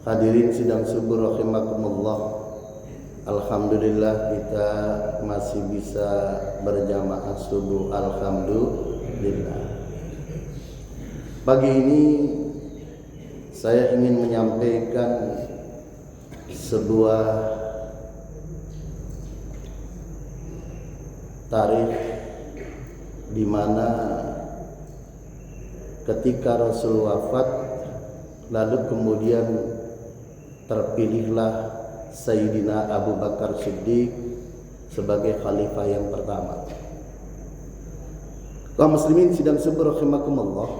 Hadirin sidang subuh rahimakumullah. Alhamdulillah kita masih bisa berjamaah subuh, alhamdulillah. Pagi ini saya ingin menyampaikan sebuah tarikh di mana ketika Rasul wafat, lalu kemudian terpilihlah Sayyidina Abu Bakar Siddiq sebagai khalifah yang pertama. Kaum muslimin sidang subuh rahimakumullah,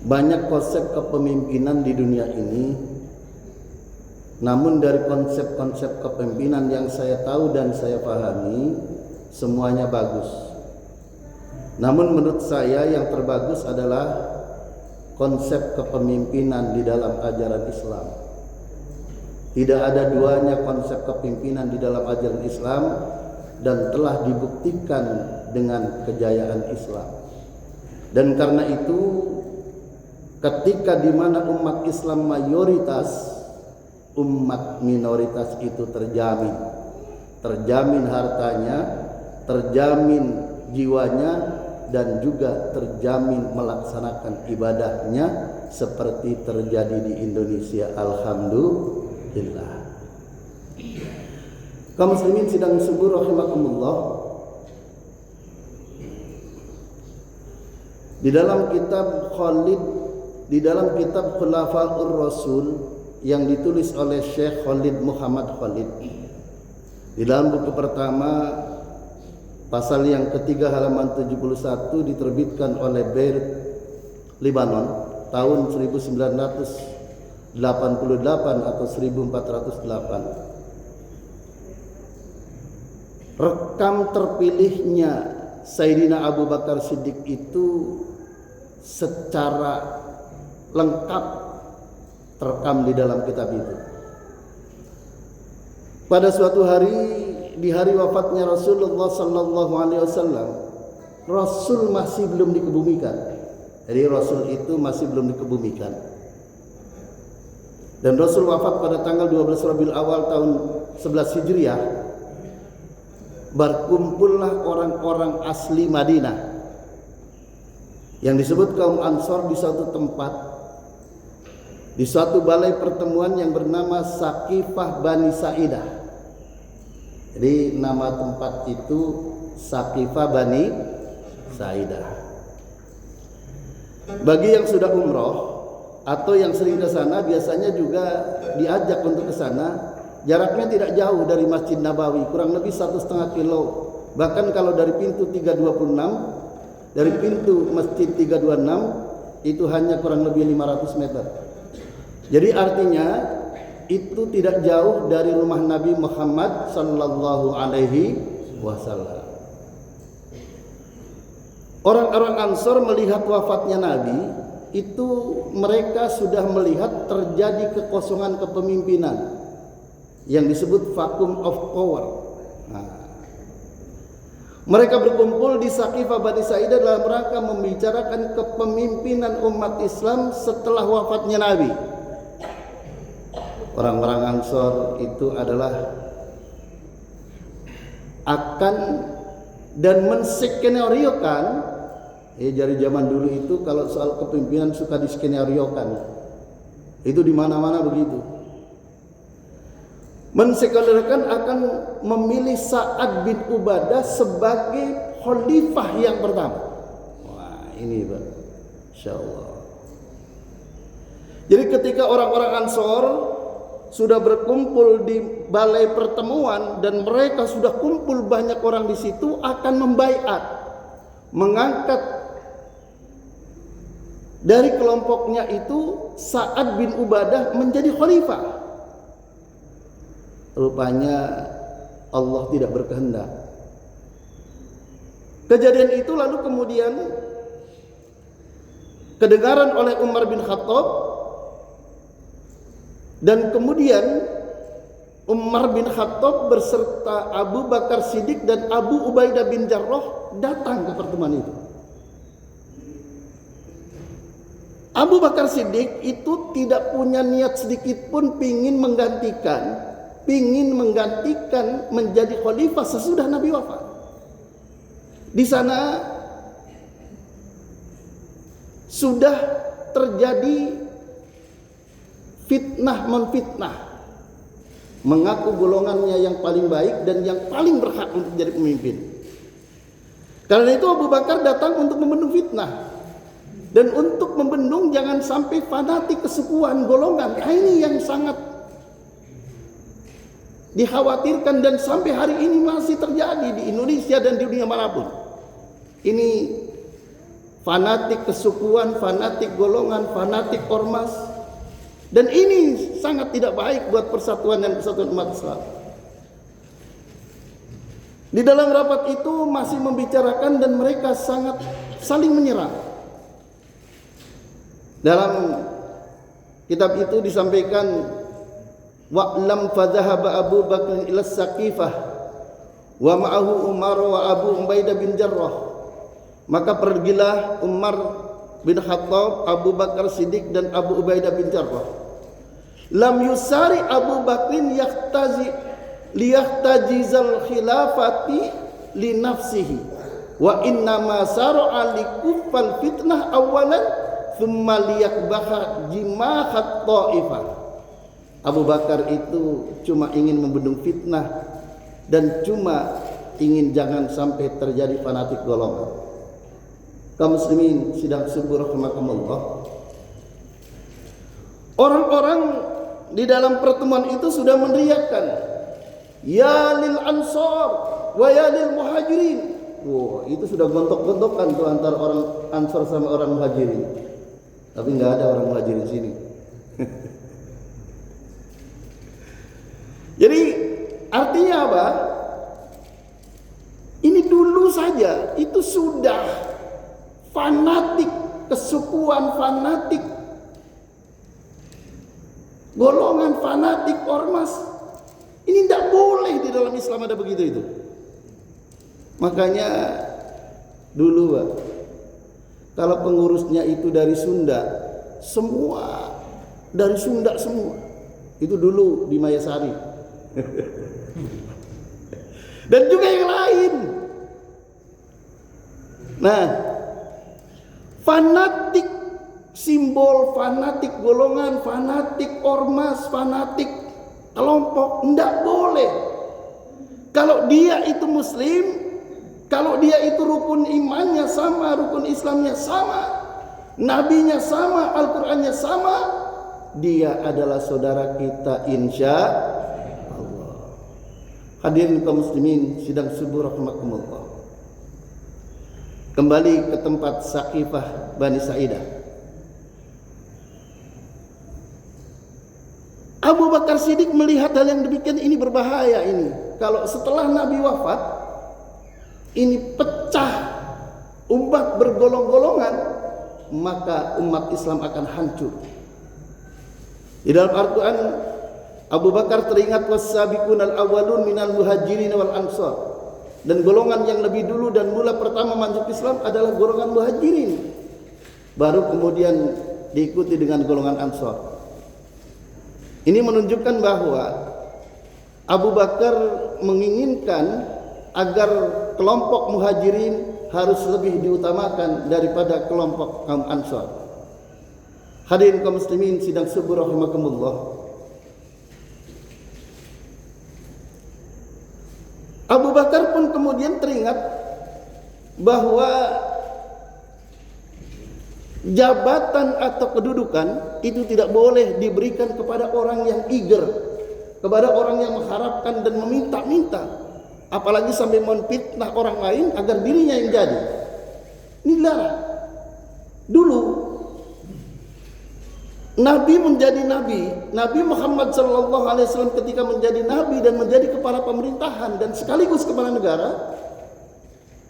banyak konsep kepemimpinan di dunia ini, namun dari konsep-konsep kepemimpinan yang saya tahu dan saya pahami, semuanya bagus. Namun menurut saya yang terbagus adalah konsep kepemimpinan di dalam ajaran Islam. Tidak ada duanya konsep kepemimpinan di dalam ajaran Islam, dan telah dibuktikan dengan kejayaan Islam. Dan karena itu, ketika di mana umat Islam mayoritas, umat minoritas itu terjamin hartanya, terjamin jiwanya, dan juga terjamin melaksanakan ibadahnya seperti terjadi di Indonesia. Alhamdulillah. Kaum muslimin sidang subuh rahimakumullah, di dalam kitab Khulafaur Rasul yang ditulis oleh Syekh Khalid Muhammad Khalid, di dalam buku pertama pasal yang ketiga halaman 71 diterbitkan oleh Beirut, Lebanon tahun 1988 atau 1408. Rekam terpilihnya Sayyidina Abu Bakar Siddiq itu secara lengkap terekam di dalam kitab itu. Pada suatu hari, di hari wafatnya Rasulullah sallallahu alaihi wasallam, Rasul masih belum dikebumikan. Jadi Rasul itu masih belum dikebumikan. Dan Rasul wafat pada tanggal 12 Rabiul Awal tahun 11 Hijriah. Berkumpullah orang-orang asli Madinah yang disebut kaum Ansor di suatu tempat, di suatu balai pertemuan yang bernama Saqifah Bani Sa'idah. Jadi nama tempat itu Saqifah Bani Sa'idah. Bagi yang sudah umroh atau yang sering ke sana, biasanya juga diajak untuk ke sana. Jaraknya tidak jauh dari Masjid Nabawi, kurang lebih 1,5 kilo. Bahkan kalau dari pintu 326, dari pintu Masjid 326 itu hanya kurang lebih 500 meter. Jadi artinya itu tidak jauh dari rumah Nabi Muhammad sallallahu alaihi wasallam. Orang-orang Ansor melihat wafatnya Nabi itu, mereka sudah melihat terjadi kekosongan kepemimpinan yang disebut vacuum of power. Mereka berkumpul di Saqifah Bani Sa'idah dalam rangka membicarakan kepemimpinan umat Islam setelah wafatnya Nabi. Orang-orang Ansor itu adalah akan dan menskenariokan, dari zaman dulu itu kalau soal kepemimpinan suka diskenariokan. Itu di mana-mana begitu. Menskenariokan akan memilih Sa'ad bin Ubadah sebagai khalifah yang pertama. Wah, ini Pak, insyaallah. Jadi ketika orang-orang Ansor sudah berkumpul di balai pertemuan dan mereka sudah kumpul banyak orang di situ, akan membaiat, mengangkat dari kelompoknya itu Sa'ad bin Ubadah menjadi khalifah. Rupanya Allah tidak berkehendak. Kejadian itu lalu kemudian kedengaran oleh Umar bin Khattab, dan kemudian Umar bin Khattab berserta Abu Bakar Siddiq dan Abu Ubaidah bin Jarrah datang ke pertemuan itu. Abu Bakar Siddiq itu tidak punya niat sedikit pun pingin menggantikan menjadi khalifah sesudah Nabi wafat. Di sana sudah terjadi fitnah menfitnah, mengaku golongannya yang paling baik dan yang paling berhak untuk jadi pemimpin. Karena itu Abu Bakar datang untuk membendung fitnah dan untuk membendung jangan sampai fanatik kesukuan golongan. Nah, ini yang sangat dikhawatirkan dan sampai hari ini masih terjadi di Indonesia dan di dunia manapun. Ini fanatik kesukuan, fanatik golongan, fanatik ormas, dan ini sangat tidak baik buat persatuan dan kesatuan umat Islam. Di dalam rapat itu masih membicarakan dan mereka sangat saling menyerang. Dalam kitab itu disampaikan, wa'lam fadhahaba Abu Bakr ila Saqifah wa ma'ahu Umar wa Abu Ubaidah bin Jarrah. Maka pergilah Umar bin Khattab, Abu Bakar Siddiq dan Abu Ubaidah bin Jarrah. Lam yusari Abu Bakrin liyahtajizal khilafati li nafsihi wa innama sar'a li kuffal fitnah awalan thumma liyakbaha jimahat ta'ifah. Abu Bakar itu cuma ingin membendung fitnah dan cuma ingin jangan sampai terjadi fanatik golongan. Kaum muslimin sidang subuh rahimakumullah. Orang-orang di dalam pertemuan itu sudah meneriakkan, ya lil ansar wa ya lil muhajirin. Wah, itu sudah gontok-gontokan tuh antara orang ansar sama orang muhajirin. Tapi nggak ada orang muhajirin sini. Jadi artinya apa? Ini dulu saja itu sudah fanatik kesukuan, fanatik golongan, fanatik ormas. Ini tidak boleh di dalam Islam ada begitu itu. Makanya dulu Pak, kalau pengurusnya itu dari Sunda, semua dari Sunda semua. Itu dulu di Mayasari. Dan juga yang lain. Nah, fanatik simbol, fanatik golongan, fanatik ormas, fanatik kelompok tidak boleh. Kalau dia itu muslim, kalau dia itu rukun imannya sama, rukun Islamnya sama, nabinya sama, Al-Qur'annya sama, dia adalah saudara kita insya Allah. Hadirin kaum muslimin sidang subuh rahimakumullah. Kembali ke tempat Saqifah Bani Sa'idah. Abu Bakar Siddiq melihat hal yang demikian ini berbahaya ini. Kalau setelah Nabi wafat, ini pecah umat bergolong-golongan, maka umat Islam akan hancur. Di dalam Al-Quran, Abu Bakar teringat was-sabiqunal awwalun minal muhajirin wal ansar. Dan golongan yang lebih dulu dan mula pertama masuk Islam adalah golongan muhajirin. Baru kemudian diikuti dengan golongan ansar. Ini menunjukkan bahwa Abu Bakar menginginkan agar kelompok muhajirin harus lebih diutamakan daripada kelompok kaum ansar. Hadirin kaum muslimin sidang subuh rahimakumullah. Abu Bakar pun kemudian teringat bahwa jabatan atau kedudukan itu tidak boleh diberikan kepada orang yang eager, kepada orang yang mengharapkan dan meminta-minta, apalagi sampai memfitnah orang lain agar dirinya yang jadi. Ini dilarang. Dulu Nabi menjadi Nabi, Nabi Muhammad SAW ketika menjadi Nabi dan menjadi kepala pemerintahan dan sekaligus kepala negara,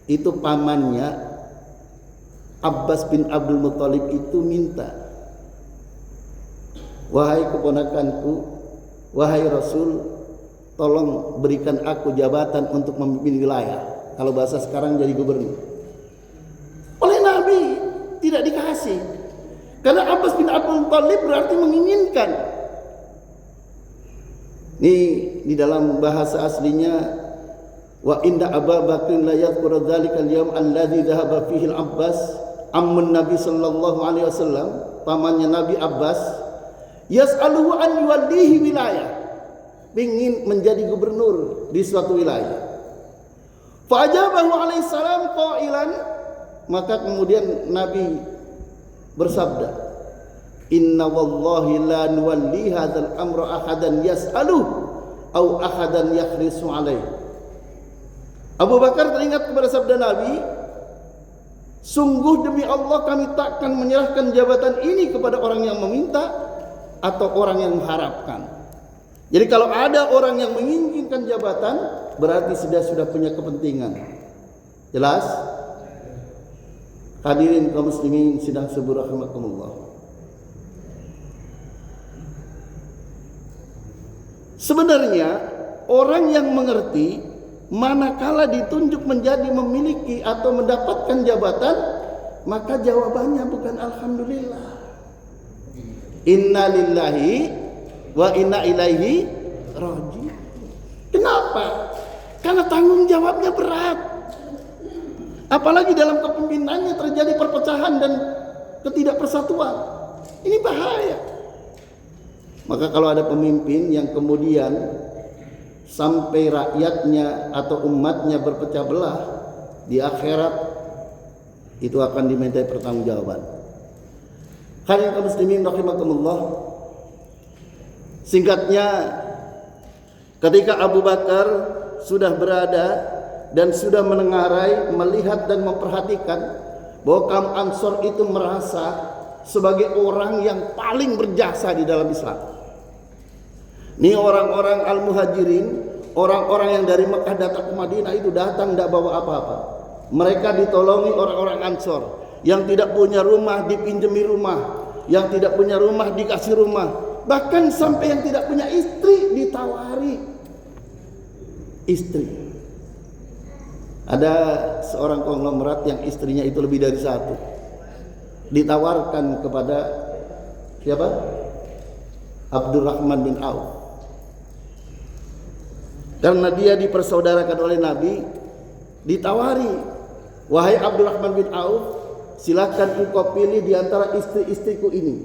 itu pamannya Abbas bin Abdul Muttalib itu minta, wahai keponakanku, wahai Rasul, tolong berikan aku jabatan untuk memimpin wilayah. Kalau bahasa sekarang jadi gubernur. Oleh Nabi tidak dikasih. Karena Abbas bin Abdul Thalib berarti menginginkan. Ini di dalam bahasa aslinya, wa inda Abu Bakr la yadhkuru dzalika al-yawm alladhi dhahaba fihi al-Abbas ammun Nabi sallallahu alaihi wasallam, pamannya Nabi Abbas, yas'aluhu an yuwallihi wilayah, ingin menjadi gubernur di suatu wilayah. Fa ajabahu alaihi salam qailan, maka kemudian Nabi bersabda, inna wallahi la nuwalli hadzal amra ahadan yas'aluhu au ahadan yakhrisu alaihi. Abu Bakar teringat kepada sabda Nabi, sungguh demi Allah kami takkan menyerahkan jabatan ini kepada orang yang meminta atau orang yang mengharapkan. Jadi kalau ada orang yang menginginkan jabatan, berarti sudah punya kepentingan. Jelas? Hadirin kaum muslimin sidang subuh rahimakumullah. Sebenarnya orang yang mengerti manakala ditunjuk menjadi memiliki atau mendapatkan jabatan, maka jawabannya bukan alhamdulillah. Inna lillahi wa inna ilaihi raji'un. Kenapa? Karena tanggung jawabnya berat. Apalagi dalam kepemimpinannya terjadi perpecahan dan ketidakpersatuan. Ini bahaya. Maka kalau ada pemimpin yang kemudian sampai rakyatnya atau umatnya berpecah belah, di akhirat itu akan dimintai pertanggungjawaban. Hadirin kaum muslimin rahimakumullah. Singkatnya, ketika Abu Bakar sudah berada dan sudah menengarai, melihat dan memperhatikan bahwa kaum Ansor itu merasa sebagai orang yang paling berjasa di dalam Islam. Ini orang-orang Al-Muhajirin, orang-orang yang dari Mekah datang ke Madinah itu datang tidak bawa apa-apa. Mereka ditolongi orang-orang Ansor. Yang tidak punya rumah dipinjami rumah, yang tidak punya rumah dikasih rumah, bahkan sampai yang tidak punya istri ditawari istri. Ada seorang konglomerat yang istrinya itu lebih dari satu, ditawarkan kepada siapa? Abdurrahman bin Auf. Karena dia dipersaudarakan oleh Nabi, ditawari, wahai Abdurrahman bin Auf, silakan engkau pilih di antara istri-istriku ini,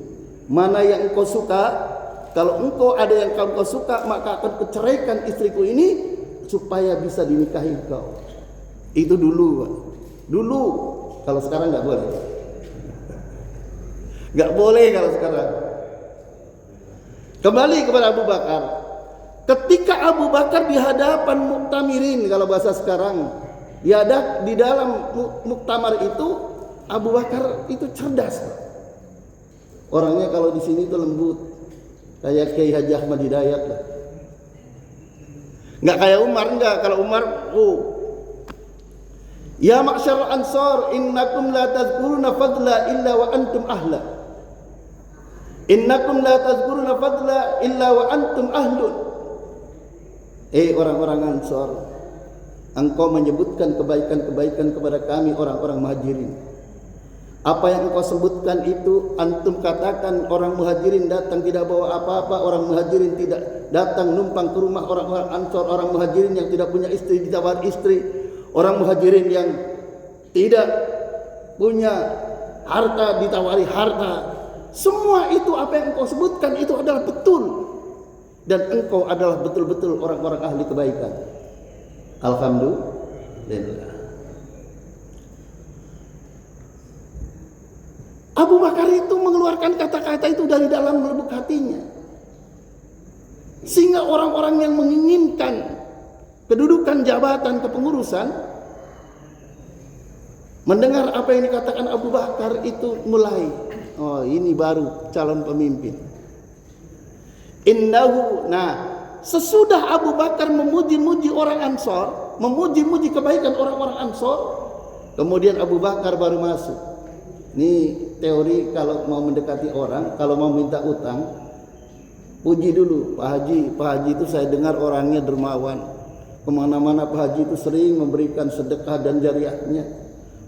mana yang engkau suka. Kalau engkau ada yang engkau suka, maka akan kuceraikan istriku ini supaya bisa dinikahi engkau. Itu dulu. Kalau sekarang nggak boleh. Nggak boleh kalau sekarang. Kembali kepada Abu Bakar. Ketika Abu Bakar di hadapan muktamirin, kalau bahasa sekarang, di dalam muktamar itu, Abu Bakar itu cerdas. Orangnya kalau di sini itu lembut, kayak Kiai Haji Ahmad Hidayat lah. Nggak kayak Umar, enggak. Kalau Umar, ya ma'syar ansar, innakum la tazkuruna fadla illa wa antum ahla. Innakum la tazkuruna fadla illa wa antum ahlun. Orang-orang Ansar, engkau menyebutkan kebaikan-kebaikan kepada kami orang-orang Muhajirin. Apa yang engkau sebutkan itu antum katakan orang Muhajirin datang tidak bawa apa-apa, orang Muhajirin tidak datang numpang ke rumah orang-orang Ansar, orang Muhajirin yang tidak punya istri ditawar istri, orang Muhajirin yang tidak punya harta ditawari harta. Semua itu apa yang engkau sebutkan itu adalah betul. Dan engkau adalah betul-betul orang-orang ahli kebaikan. Alhamdulillah. Abu Bakar itu mengeluarkan kata-kata itu dari dalam lubuk hatinya. Sehingga orang-orang yang menginginkan kedudukan jabatan kepengurusan mendengar apa yang dikatakan Abu Bakar itu mulai, oh ini baru calon pemimpin. Sesudah Abu Bakar memuji-muji orang Ansor, memuji-muji kebaikan orang-orang Ansor, kemudian Abu Bakar baru masuk. Ini teori kalau mau mendekati orang, kalau mau minta utang, puji dulu, Pak Haji itu saya dengar orangnya dermawan. Kemana-mana Pak Haji itu sering memberikan sedekah dan jariahnya.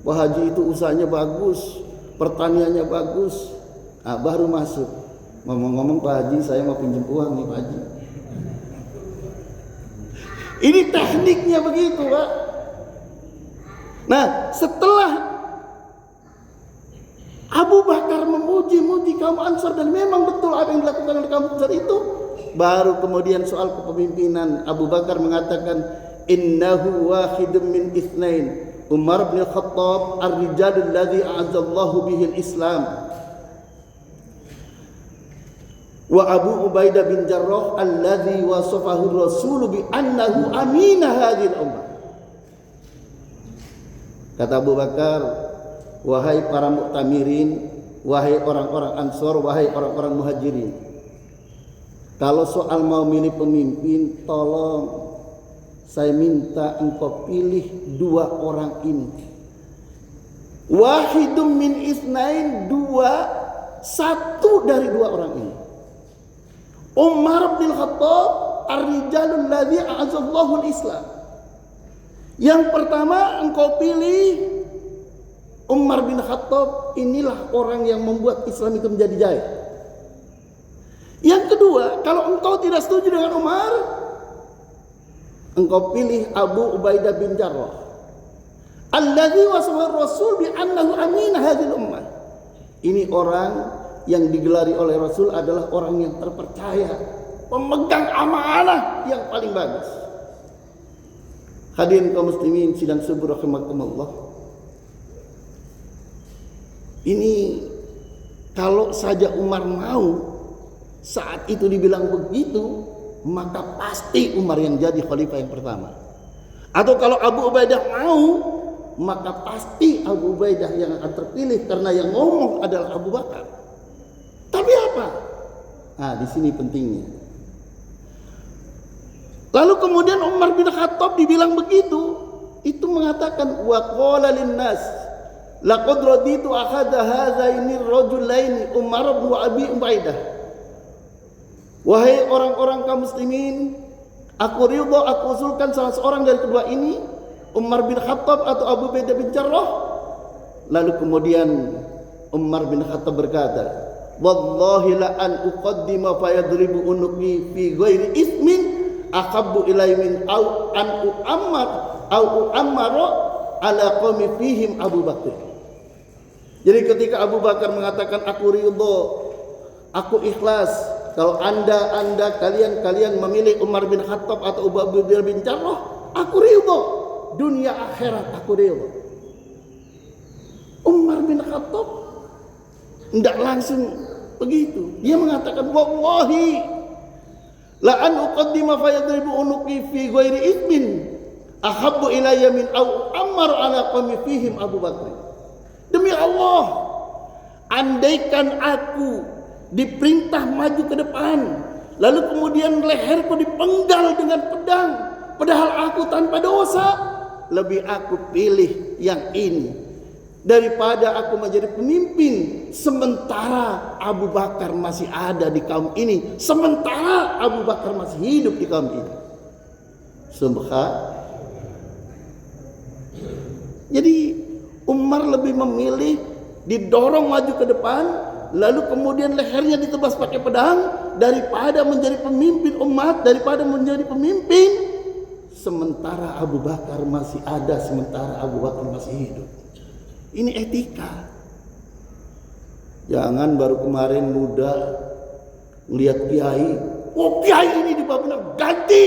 Pak Haji itu usahanya bagus, pertaniannya bagus. Baru masuk. Ngomong-ngomong Pak Haji, saya mau pinjam uang nih Pak Haji. Ini tekniknya begitu Pak. Nah, setelah Abu Bakar memuji-muji kaum Ansar dan memang betul apa yang dilakukan oleh kaum Ansar itu, baru kemudian soal kepemimpinan Abu Bakar mengatakan innahu wahidun min itsnain, Umar bin Khattab ar-rijalul ladzi a'azzallahu bihil Islam, wa Abu Ubaidah bin Jarrah alladzi wasafahu Rasul bi annahu aminah hadhil ummah. Kata Abu Bakar, wahai para muktamirin, wahai orang-orang Ansor, wahai orang-orang Muhajirin, kalau soal mau milih pemimpin, tolong saya minta engkau pilih dua orang ini. Wahidum min isnain, satu dari dua orang ini. Umar bin Khattab ar-rijalul ladzi a'azzallahu al-Islam. Yang pertama engkau pilih Umar bin Khattab, inilah orang yang membuat Islam itu menjadi jaya. Yang kedua, kalau engkau tidak setuju dengan Umar, engkau pilih Abu Ubaidah bin Jarrah alladzi wasafahu Rasul bi annahu amin hadhil ummah. Ini orang yang digelari oleh Rasul adalah orang yang terpercaya, pemegang amanah yang paling bagus. Hadirin kaum muslimin sidang subuh rahimakumullah. Ini kalau saja Umar mau saat itu dibilang begitu, maka pasti Umar yang jadi khalifah yang pertama. Atau kalau Abu Ubaidah mau, maka pasti Abu Ubaidah yang akan terpilih karena yang ngomong adalah Abu Bakar. Tapi apa? Nah, di sini pentingnya. Lalu kemudian Umar bin Khattab dibilang begitu, itu mengatakan wa qala linnas laqad raditu ahada hadzaini rajulaini Umar bin Abi Ubaidah. Wahai orang-orang kaum muslimin, aku ridha, aku usulkan salah seorang dari kedua ini, Umar bin Khattab atau Abu Ubaidah bin Jarrah. Lalu kemudian Umar bin Khattab berkata, wallahi la an uqaddima fayadribu unuqi fi ghairi ismin ahabbu ilai min au an uammar au uammara ala qaumi fihim Abu Bakar. Jadi ketika Abu Bakar mengatakan aku ridha, aku ikhlas, kalau anda kalian memilih Umar bin Khattab atau Abu Ubaidah bin Jarrah, aku ridha, dunia akhirat aku ridha. Umar bin Khattab tidak langsung begitu. Dia mengatakan wallahi la an uqaddima fayadribu unuqi fi ghairi ismin ahabbu ilayya min au ammar ala qawmi fihim Abu Bakar. Demi Allah, andaikan aku diperintah maju ke depan, lalu kemudian leherku dipenggal dengan pedang, padahal aku tanpa dosa, lebih aku pilih yang ini daripada aku menjadi pemimpin sementara Abu Bakar masih ada di kaum ini, sementara Abu Bakar masih hidup di kaum ini. Subhanallah. Jadi Umar lebih memilih didorong maju ke depan, lalu kemudian lehernya ditebas pakai pedang, daripada menjadi pemimpin umat, daripada menjadi pemimpin sementara Abu Bakar masih ada, sementara Abu Bakar masih hidup. Ini etika. Jangan baru kemarin muda melihat kiai, oh kiai ini di Babina ganti.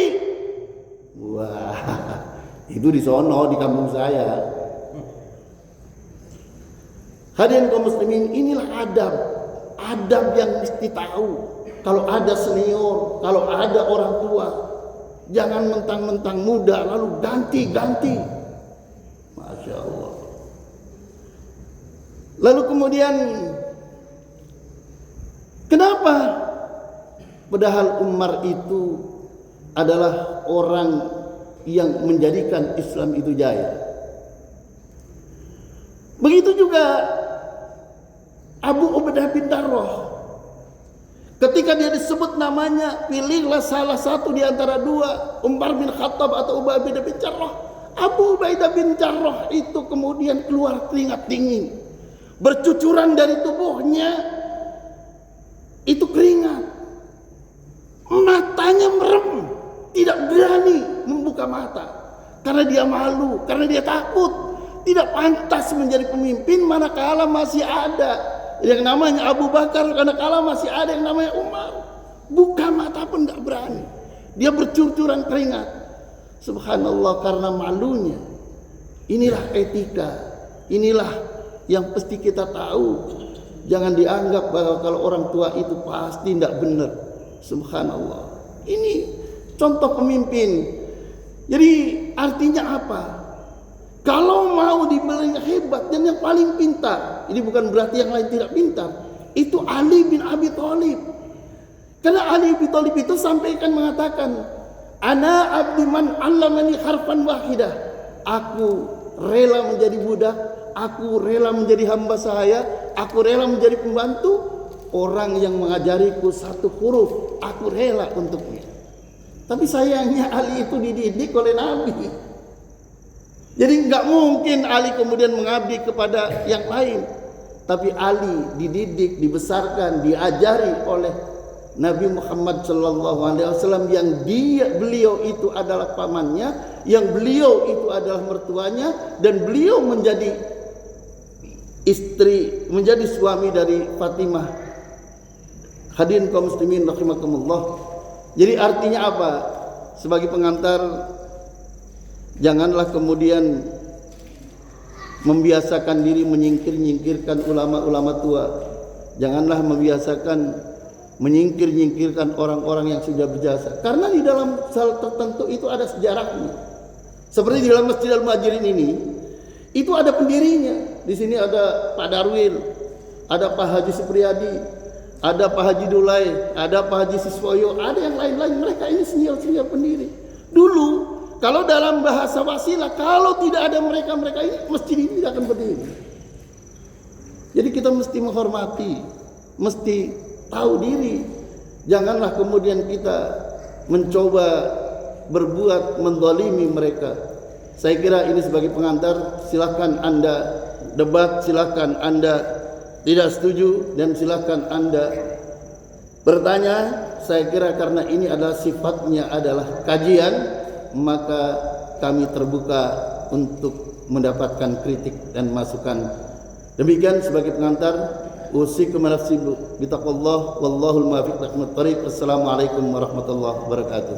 Wah, itu di sono di kampung saya. Hadirin kaum muslimin, inilah adab yang mesti tahu. Kalau ada senior, kalau ada orang tua, jangan mentang-mentang muda lalu ganti. Masya Allah. Lalu kemudian kenapa? Padahal Umar itu adalah orang yang menjadikan Islam itu jaya. Begitu juga Abu Ubaidah bin Jarrah. Ketika dia disebut namanya, pilihlah salah satu di antara dua, Umar bin Khattab atau Abu Ubaidah bin Jarrah. Abu Ubaidah bin Jarrah itu kemudian keluar keringat dingin, bercucuran dari tubuhnya, itu keringat, matanya merem, tidak berani membuka mata karena dia malu, karena dia takut, tidak pantas menjadi pemimpin manakala masih ada yang namanya Abu Bakar, manakala masih ada yang namanya Umar. Buka mata pun tidak berani, dia bercur-curan keringat. Subhanallah, karena malunya. Inilah etika, inilah yang pasti kita tahu. Jangan dianggap bahwa kalau orang tua itu pasti tidak benar. Subhanallah. Ini contoh pemimpin. Jadi artinya apa? Kalau mau dibilang hebat dan yang paling pintar, ini bukan berarti yang lain tidak pintar. Itu Ali bin Abi Thalib. Karena Ali bin Thalib itu sampaikan mengatakan, "Ana abdi man 'allamani harfan wahidah." Aku rela menjadi budak, aku rela menjadi hamba saya, aku rela menjadi pembantu orang yang mengajariku satu huruf, aku rela untuknya. Tapi sayangnya Ali itu dididik oleh Nabi. Jadi nggak mungkin Ali kemudian mengabdi kepada yang lain. Tapi Ali dididik, dibesarkan, diajari oleh Nabi Muhammad SAW yang beliau itu adalah pamannya, yang beliau itu adalah mertuanya, dan beliau menjadi istri, menjadi suami dari Fatimah. Hadirin kaum muslimin rahimakumullah. Jadi artinya apa? Sebagai pengantar, janganlah kemudian membiasakan diri menyingkirkan ulama-ulama tua. Janganlah membiasakan menyingkirkan orang-orang yang sudah berjasa. Karena di dalam hal tertentu itu ada sejarahnya. Seperti di dalam Masjid Al-Muhajirin ini, itu ada pendirinya. Di sini ada Pak Darwil, ada Pak Haji Supriyadi, ada Pak Haji Dulai, ada Pak Haji Siswoyo, ada yang lain-lain. Mereka ini senior-senior pendiri. Dulu, kalau dalam bahasa wasilah, kalau tidak ada mereka-mereka ini, masjid ini tidak akan berdiri. Jadi kita mesti menghormati, mesti tahu diri. Janganlah kemudian kita mencoba berbuat menzalimi mereka. Saya kira ini sebagai pengantar. Silakan Anda debat, silakan Anda tidak setuju, dan silakan Anda bertanya. Saya kira karena ini adalah sifatnya adalah kajian, maka kami terbuka untuk mendapatkan kritik dan masukan. Demikian sebagai pengantar. Usikum nafsi bitaqwallah wallahul muwaffiq ila aqwamit thoriq. Assalamualaikum warahmatullahi wabarakatuh.